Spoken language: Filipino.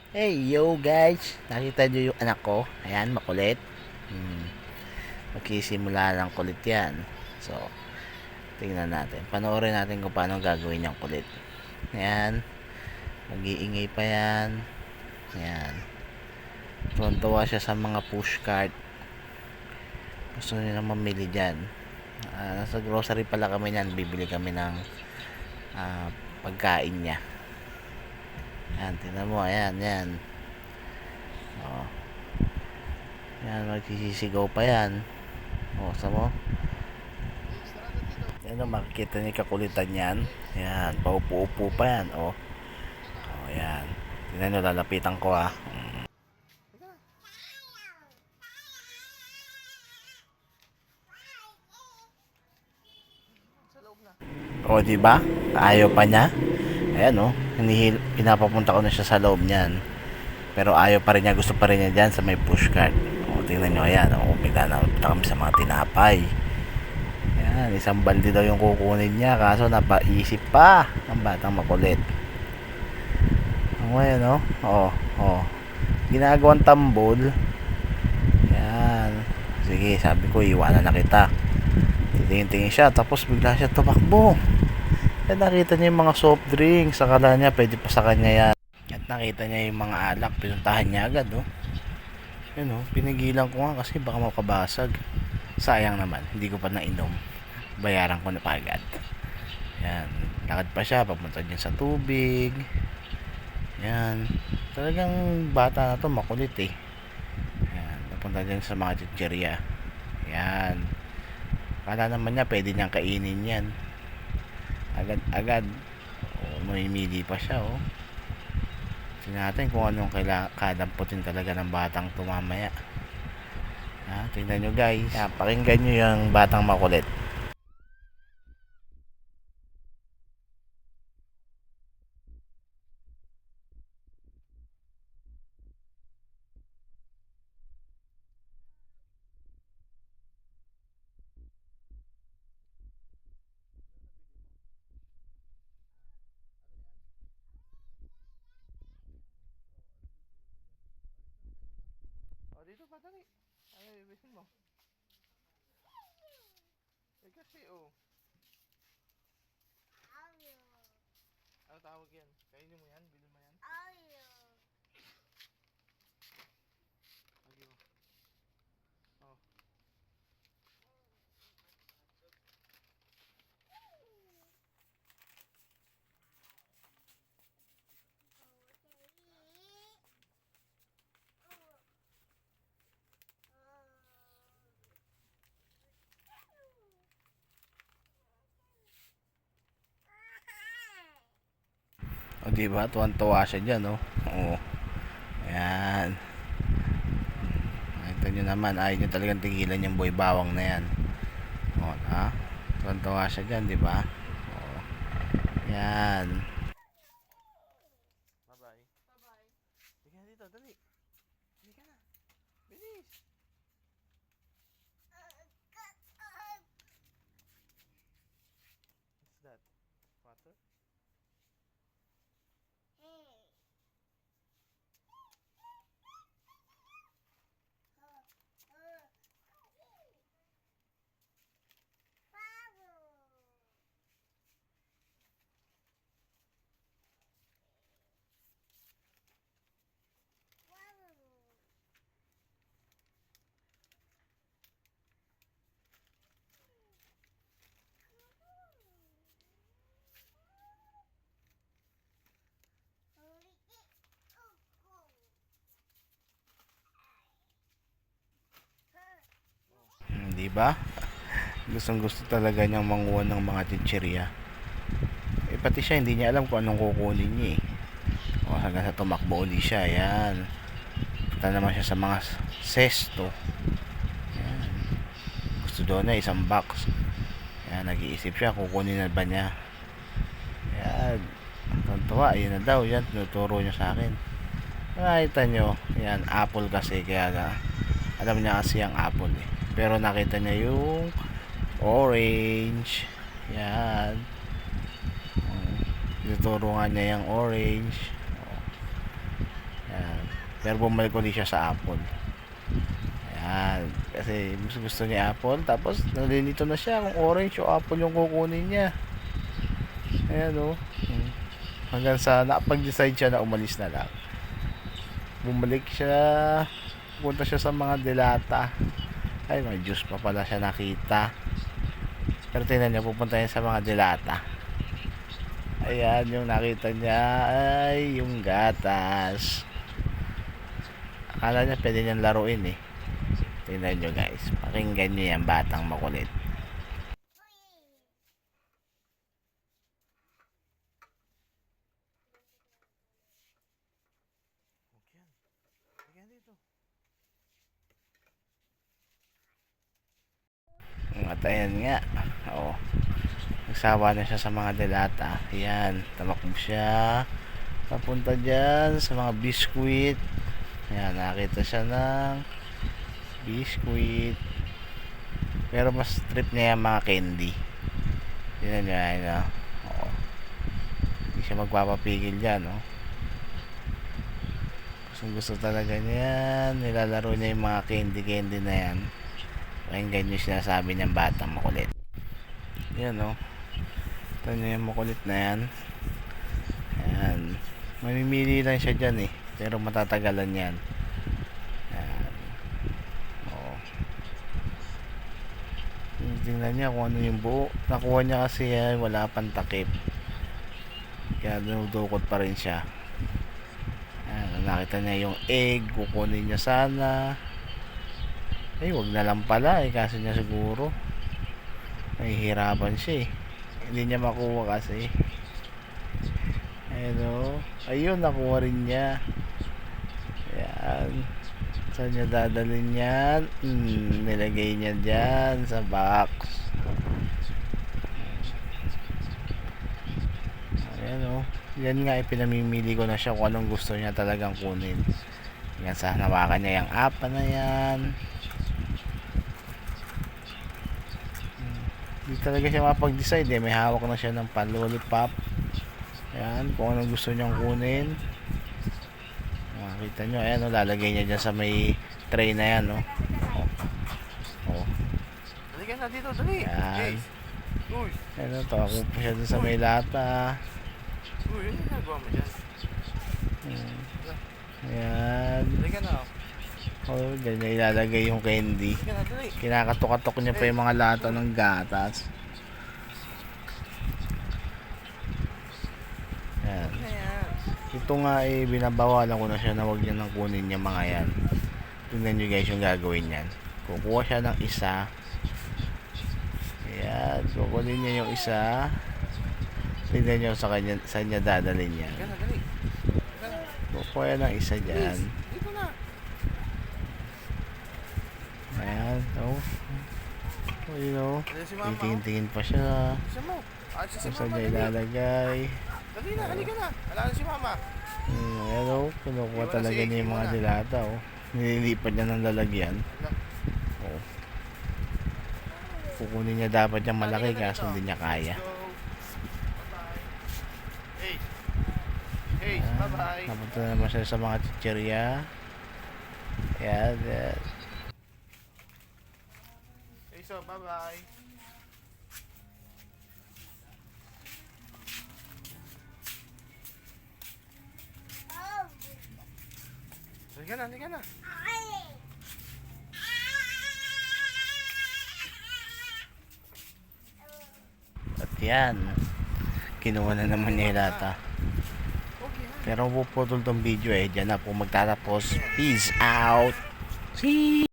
Hey, yo guys! Nakita nyo yung anak ko? Ayan, makulit. Hmm, Magsisimula ng kulit yan. So, tingnan natin. Panoorin natin kung paano gagawin yung kulit. Ayan, mag-iingay pa yan. Ayan. Tuwan-tuwa siya sa mga pushcart. Gusto niya mamili dyan. Nasa grocery pala kami niyan. Bibili kami ng pagkain niya. Ayan, tingnan mo. Ayan, yan. Oh, yan, magsisisigaw pa yan. O, sa mo? Yan o, makikita niyo kakulitan yan. Yan, paupo-upo pa yan. O yan. Tingnan nyo, lalapitan ko ah. O, diba? Ayaw pa niya. Ayan o, pinapapunta ko na siya sa loob niyan. Pero ayaw pa rin niya, gusto pa rin niya dyan sa may pushcart. O, tingnan nyo, ayan. O, pinanapunta kami sa mga tinapay. Ayan, isang balde daw yung kukunin niya. Kaso napaisip pa ang batang makulit. Ngayon, no? Ginagawang tambol. Yan. Sige, sabi ko, iwanan na kita. Tingin-tingin siya, tapos bigla siya tumakbo. At nakita niya yung mga soft drinks. Akala niya, pwede pa sa kanya yan. At nakita niya yung mga alak. Pinuntahan niya agad, oh. Yun, oh. Pinigilan ko nga kasi baka makabasag. Sayang naman, hindi ko pa nainom. Bayaran ko na pa agad. Yan. Lakad pa siya, papunta din sa tubig. Yan. Talagang bata na to, makulit eh. Yan. Napunta din sa mga chicheria. Yan. Kala naman niya pwede niyang kainin yan. Agad-agad. Mamimili pa siya oh. Tingnan natin kung anong kadamputin talaga ng batang tumamaya. Tingnan nyo guys. Pakinggan nyo yung batang makulit. O dito pa dali. Ano ibisin mo? Kasi ano tawag yan? Kainin mo yan? Bilhin mo yan? Lagi mo. Oh. O diba? Tuwan-tuwa siya dyan oh. Oo. Ayan. Ito nyo naman. Ayaw nyo talagang tigilan yung boy bawang na yan. O, tuwan-tuwa siya dyan, diba? O. Yan. Bye-bye. Sige na dito, dali. Hindi ka na. Bilis. What's that? Water? Di ba? Gustong gusto talaga niyang manguha ng mga chichirya. Pati siya hindi niya alam kung anong kukunin niya eh. Hanggang sa tumakbo uli siya. Yan. Punta naman siya sa mga sesto. Yan. Gusto doon na isang box. Yan. Nag-iisip siya kukunin na ba niya. Yan. Tuntua. Ayun na daw. Yan. Tinuturo niya sa akin. Nakita nyo. Yan. Apple kasi. Kaya alam niya kasi ang apple eh. Pero nakita niya yung orange. Yan. Tinuturo nga niya yung orange. Yan. Pero bumalik ulit siya sa apple. Ayan. Kasi gusto niya apple. Tapos nalilito na siya kung orange o apple yung kukunin niya. Ayan o. Hanggang sa nakapag-decide siya na umalis na lang. Bumalik siya. Punta siya sa mga delata. Ay, may juice pa pala siya nakita. Pero tingnan niya, pupunta niya sa mga delata. Ayan, yung nakita niya ay yung gatas. Akala niya pwede niyang laruin eh. Tingnan nyo guys, pakinggan nyo yan, batang makulit. At ayan nga, oo. Nagsawa na siya sa mga delata. Ayan, tamakbo siya papunta dyan sa mga biskuit. Ayan, nakita siya ng biskuit. Pero mas trip niya yung mga candy. Tingnan nyo, ayan, oo. Hindi siya magpapapigil dyan, no? Gusto talaga niyan. Nilalaro niya yung mga candy na yan. Pakinggan nyo sinasabi niyang batang makulit. Yan, no? Ito nyo yung makulit na yan. Ayan. Mamimili lang siya dyan eh. Pero matatagalan yan. Ayan. Oo. Tingnan niya kung ano yung buo. Nakuha niya kasi yan. Wala pang takip. Kaya dinudukot pa rin siya. Ayan. Nakita niya yung egg. Kukunin niya sana. Ay, wag na lang pala eh. Kasi niya siguro nahihirapan siya eh. Hindi niya makuha kasi. Ayun, ayun, nakuha rin niya. Ayan. Saan niya dadalhin yan? Nilagay niya dyan sa box. Ayan o. Yan nga, ipinamimili ko na siya kung anong gusto niya talagang kunin. Yan, sa nawakan niya yung app na yan. Hindi talaga siya mapag-decide eh. May hawak na siya ng pan-lollipop. Ayan, kung anong gusto niyang kunin. Makita nyo, ayan o, lalagay niya dyan sa may tray na yan, no? Oh. Dali ka na dito, dali. Ayan. Uy. Ayan o, tako po siya dun sa may lata. Uy, ano nagawa mo dyan? Ayan. Dali ka na. Oh, dyan niya ilalagay yung candy. Dali ka na, dali. Kinakatok-katok niya pa yung mga lata ng gatas. Ayan. Ayan. Ito nga eh, binabawalan ko na siya na huwag niya nang kunin yung mga yan. Tingnan nyo guys yung gagawin yan. Kukuha siya ng isa. Ayan, kukunin niya yung isa. Tingnan nyo sa kanya, saan niya dadalhin yan. Dali ka na, dali. Kukuha yan ng isa dyan. Dito na. Ayan, oh. Oh, you know, Dali si mama. titingin pa siya. Isa mo. Alis si Kung saan mama, niya dali. ilalagay. Dali na, halika na. Alala si mama. Ayan, oh, kinukuha Iwan na talaga si niya yung mga Iwan na. dilata, oh. Nililipat niya ng lalagyan. Ala. Oh. Kukunin niya dapat yung malaki Halika na kaso dito. hindi niya kaya. Let's go. Bye-bye. Hey. Hey, Ayan, bye-bye. napunta na naman siya sa mga chicherya. Ayan, ayan. Hey, so, bye-bye. Halika na, halika na. At yan. Kinuha na naman niya yung lata. Okay, ha? Pero puputol tong video eh. Diyan na po magtatapos. Peace out. See